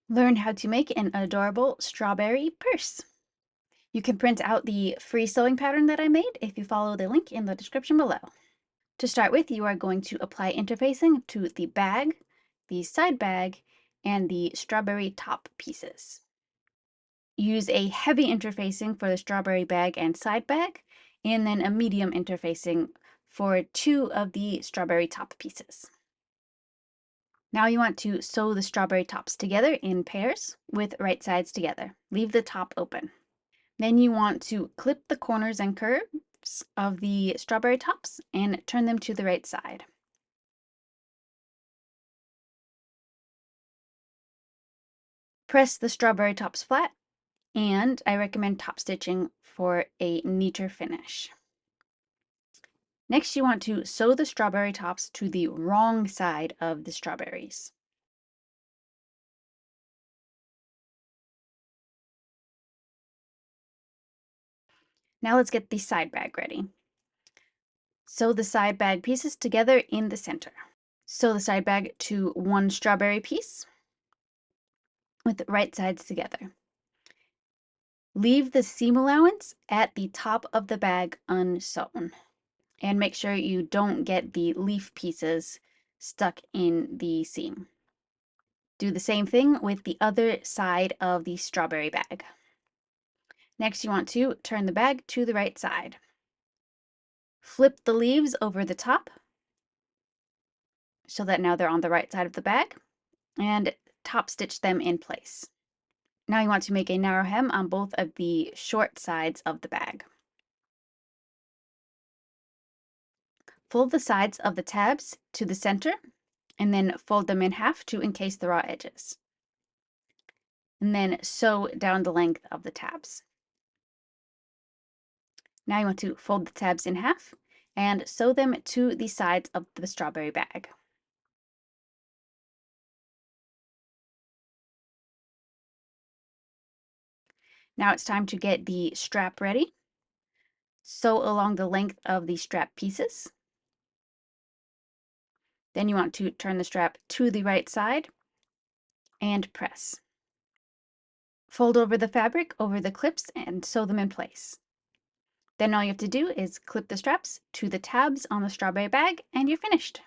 Learn how to make an adorable strawberry purse. You can print out the free sewing pattern that I made if you follow the link in the description below. To start with, you are going to apply interfacing to the bag, the side bag, and the strawberry top pieces. Use a heavy interfacing for the strawberry bag and side bag, and then a medium interfacing for 2 of the strawberry top pieces. Now you want to sew the strawberry tops together in pairs with right sides together. Leave the top open. Then you want to clip the corners and curves of the strawberry tops and turn them to the right side. Press the strawberry tops flat, and I recommend top stitching for a neater finish. Next, you want to sew the strawberry tops to the wrong side of the strawberries. Now let's get the side bag ready. Sew the side bag pieces together in the center. Sew the side bag to one strawberry piece with the right sides together. Leave the seam allowance at the top of the bag unsewn, and make sure you don't get the leaf pieces stuck in the seam. Do the same thing with the other side of the strawberry bag. Next, you want to turn the bag to the right side. Flip the leaves over the top so that now they're on the right side of the bag, and top stitch them in place. Now you want to make a narrow hem on both of the short sides of the bag. Fold the sides of the tabs to the center and then fold them in half to encase the raw edges. And then sew down the length of the tabs. Now you want to fold the tabs in half and sew them to the sides of the strawberry bag. Now it's time to get the strap ready. Sew along the length of the strap pieces. Then you want to turn the strap to the right side and press. Fold over the fabric over the clips and sew them in place. Then all you have to do is clip the straps to the tabs on the strawberry bag and you're finished.